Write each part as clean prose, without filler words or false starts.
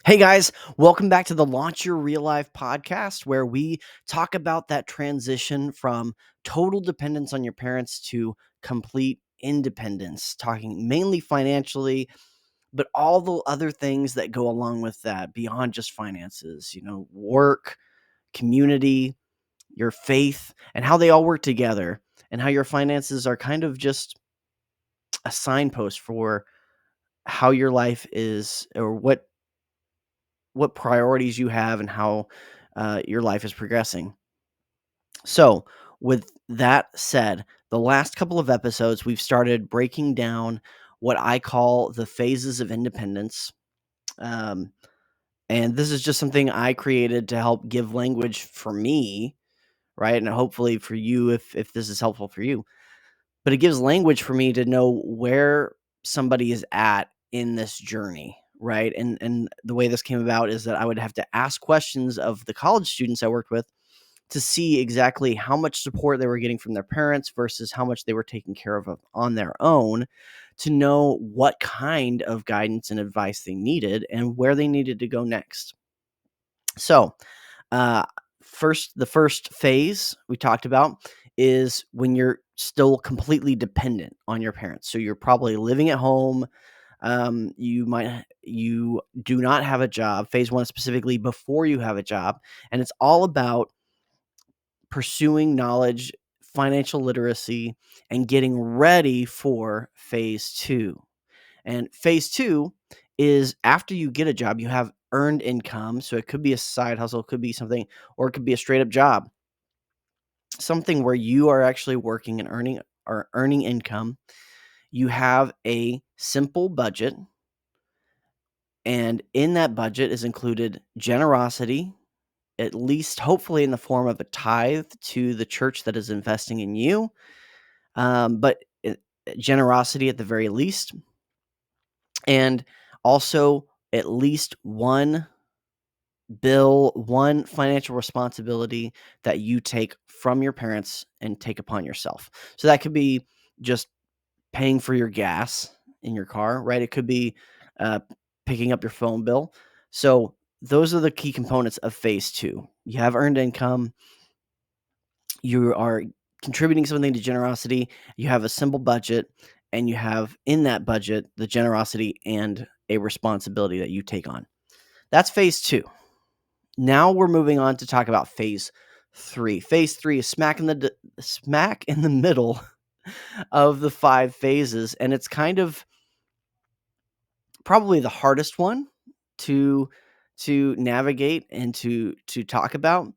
Hey guys, welcome back to the Launch Your Real Life podcast, where we talk about that transition from total dependence on your parents to complete independence, talking mainly financially, but all the other things that go along with that beyond just finances, work, community, your faith, and how they all work together, and how your finances are kind of just a signpost for how your life is or what priorities you have and how your life is progressing. So, with that said, the last couple of episodes, we've started breaking down what I call the phases of independence. Um, and this is just something I created to help give language for me, right? And hopefully for you, if this is helpful for you. But it gives language for me to know where somebody is at in this journey, right? And the way this came about is that I would have to ask questions of the college students I worked with to see exactly how much support they were getting from their parents versus how much they were taking care of on their own, to know what kind of guidance and advice they needed and where they needed to go next. So, uh, the first phase we talked about is when you're still completely dependent on your parents. So you're probably living at home. You do not have a job. Phase one specifically before you have a job, and it's all about pursuing knowledge, financial literacy, and getting ready for phase two. And phase two is after you get a job, you have earned income. So it could be a side hustle, it could be something, or it could be a straight up job, something where you are actually working and earning income. You have a simple budget, and in that budget is included generosity, at least hopefully in the form of a tithe to the church that is investing in you. But generosity at the very least, and also at least one financial responsibility that you take from your parents and take upon yourself. So that could be just paying for your gas in your car, right? It could be uh, picking up your phone bill. So those are the key components of phase two. You have earned income, you are contributing something to generosity, you have a simple budget, and you have in that budget the generosity and a responsibility that you take on. That's phase two. Now we're moving on to talk about phase three. Phase three is smack in the middle of the five phases, and it's kind of probably the hardest one to navigate and to talk about.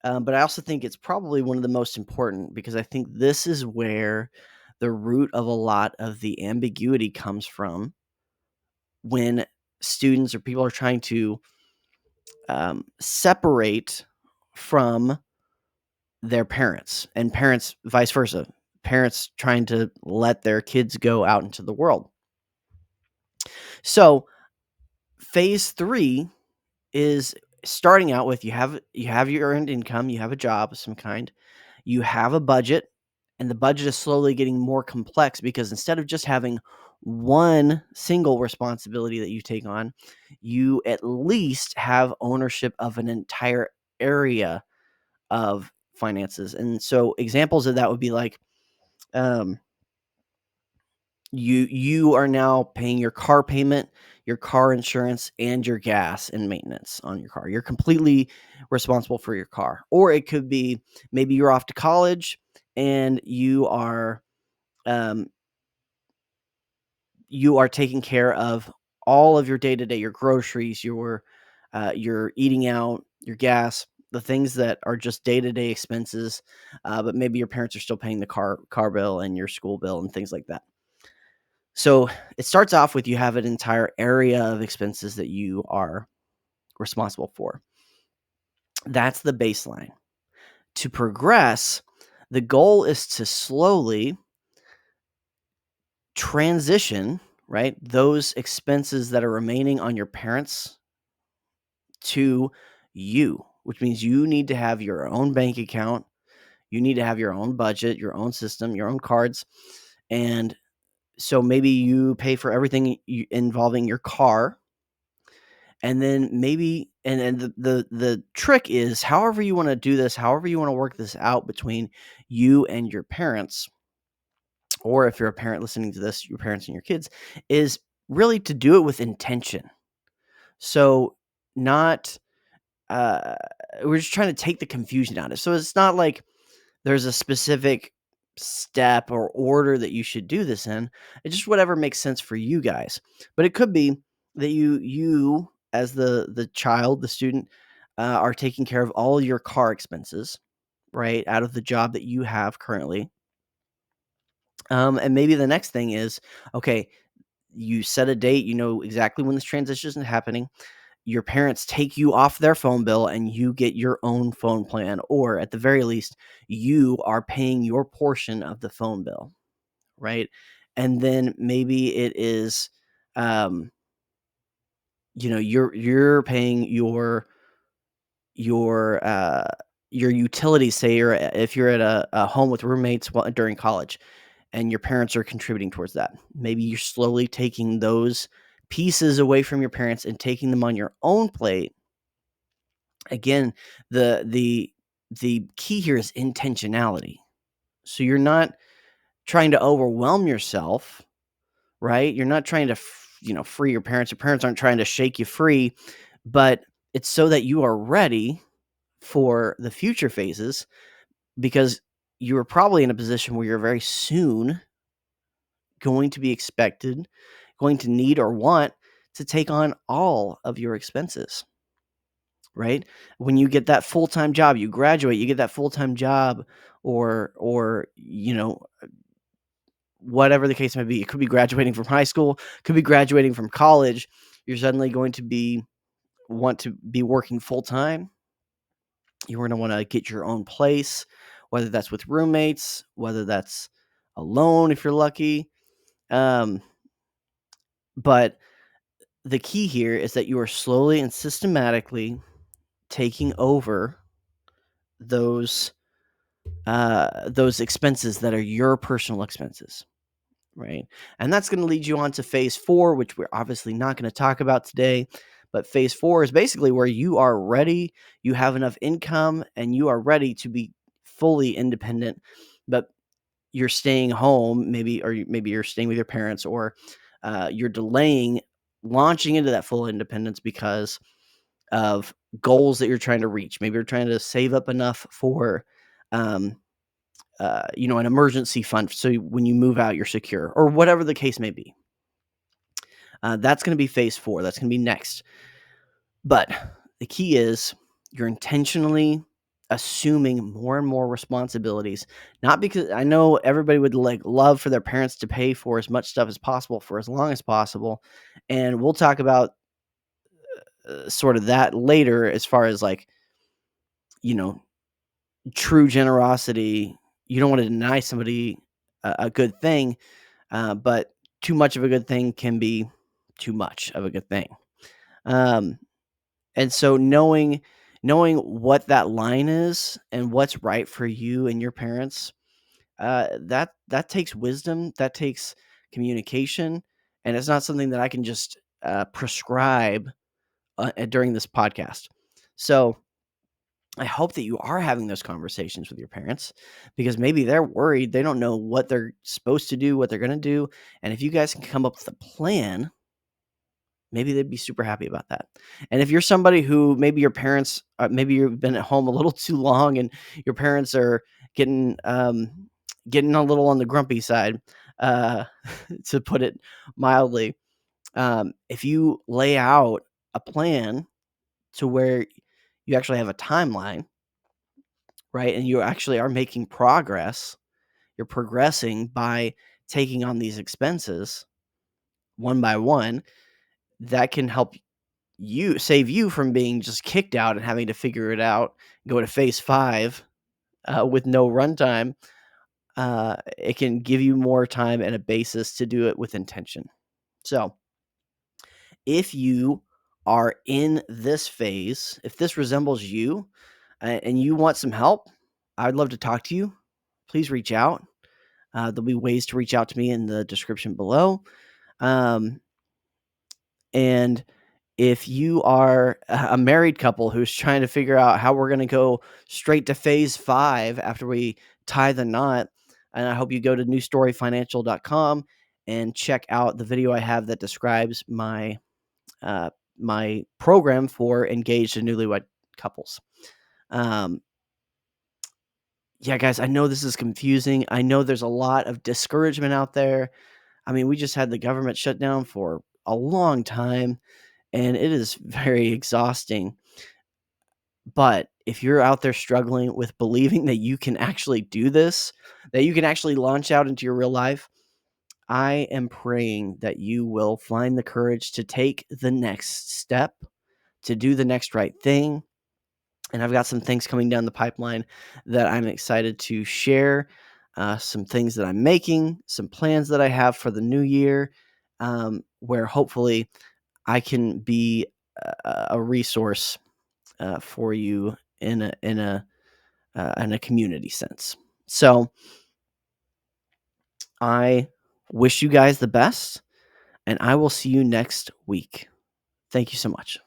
But I also think it's probably one of the most important, because I think this is where the root of a lot of the ambiguity comes from when students or people are trying to separate from their parents, and parents vice versa. Parents trying to let their kids go out into the world. So phase three is starting out with you have your earned income, you have a job of some kind, you have a budget, and the budget is slowly getting more complex because instead of just having one single responsibility that you take on, you at least have ownership of an entire area of finances. And so examples of that would be like, um, you are now paying your car payment, your car insurance, and your gas and maintenance on your car. You're completely responsible for your car. Or it could be maybe you're off to college and um, you are taking care of all of your day to day, your groceries, your eating out, your gas, the things that are just day to day expenses. But maybe your parents are still paying the car bill and your school bill and things like that. So it starts off with you have an entire area of expenses that you are responsible for. That's the baseline. To progress, the goal is to slowly transition, right, those expenses that are remaining on your parents to you, which means you need to have your own bank account, you need to have your own budget, your own system, your own cards. And so maybe you pay for everything involving your car, And then maybe and the trick is however you wanna do this, however you wanna work this out between you and your parents, or if you're a parent listening to this, your parents and your kids, is really to do it with intention. So, not, uh we're just trying to take the confusion out of it. So it's not like there's a specific step or order that you should do this in. It's just whatever makes sense for you guys. But it could be that you as the child, the student, are taking care of all your car expenses, right, out of the job that you have currently. And maybe the next thing is, okay, you set a date, you know exactly when this transition is happening. Your parents take you off their phone bill and you get your own phone plan, or at the very least, you are paying your portion of the phone bill, right? And then maybe it is, um, you're paying your your utilities. Say if you're at a home with roommates during college, and your parents are contributing towards that. Maybe you're slowly taking those pieces away from your parents and taking them on your own plate. Again, the key here is intentionality. So you're not trying to overwhelm yourself, right? You're not trying to free your parents. Your parents aren't trying to shake you free, but it's so that you are ready for the future phases, because you are probably in a position where you're very soon going to be expected, going to need or want to take on all of your expenses, right? When you get that full-time job, you graduate, you get that full-time job, or whatever the case may be. It could be graduating from high school, could be graduating from college. You're suddenly going to want to be working full-time. You're going to want to get your own place, whether that's with roommates, whether that's alone if you're lucky. Um, but the key here is that you are slowly and systematically taking over those those expenses that are your personal expenses, right? And that's going to lead you on to phase 4, which we're obviously not going to talk about today. But phase 4 is basically where you are ready, you have enough income, and you are ready to be fully independent. But you're staying home, maybe you're staying with your parents, or you're delaying launching into that full independence because of goals that you're trying to reach. Maybe you're trying to save up enough for, um, an emergency fund, so when you move out, you're secure, or whatever the case may be. That's going to be phase 4. That's going to be next. But the key is you're intentionally assuming more and more responsibilities. Not because I know everybody would love for their parents to pay for as much stuff as possible for as long as possible, and we'll talk about sort of that later as far as you know true generosity. You don't want to deny somebody a good thing, but too much of a good thing can be too much of a good thing. Um, and so knowing what that line is and what's right for you and your parents, that takes wisdom, that takes communication, and it's not something that I can just prescribe during this podcast. So I hope that you are having those conversations with your parents, because maybe they're worried. They don't know what they're supposed to do, what they're going to do. And if you guys can come up with a plan, maybe they'd be super happy about that. And if you're somebody who maybe your parents, maybe you've been at home a little too long and your parents are getting, getting a little on the grumpy side, uh, to put it mildly, if you lay out a plan to where you actually have a timeline, right? And you actually are making progress. You're progressing by taking on these expenses one by one. That can help save you from being just kicked out and having to figure it out, go to phase 5 with no runtime. It can give you more time and a basis to do it with intention. So, if you are in this phase, if this resembles you, and you want some help, I'd love to talk to you. Please reach out. There'll be ways to reach out to me in the description below. Um, and if you are a married couple who's trying to figure out how we're going to go straight to phase 5 after we tie the knot, and I hope you go to newstoryfinancial.com and check out the video I have that describes uh, my program for engaged and newlywed couples. Um, yeah, guys, I know this is confusing. I know there's a lot of discouragement out there. I mean, we just had the government shut down for a long time, and it is very exhausting. But if you're out there struggling with believing that you can actually do this, that you can actually launch out into your real life, I am praying that you will find the courage to take the next step, to do the next right thing. And I've got some things coming down the pipeline that I'm excited to share, some things that I'm making, some plans that I have for the new year, where hopefully I can be a resource for you in a community sense. So I wish you guys the best, and I will see you next week. Thank you so much.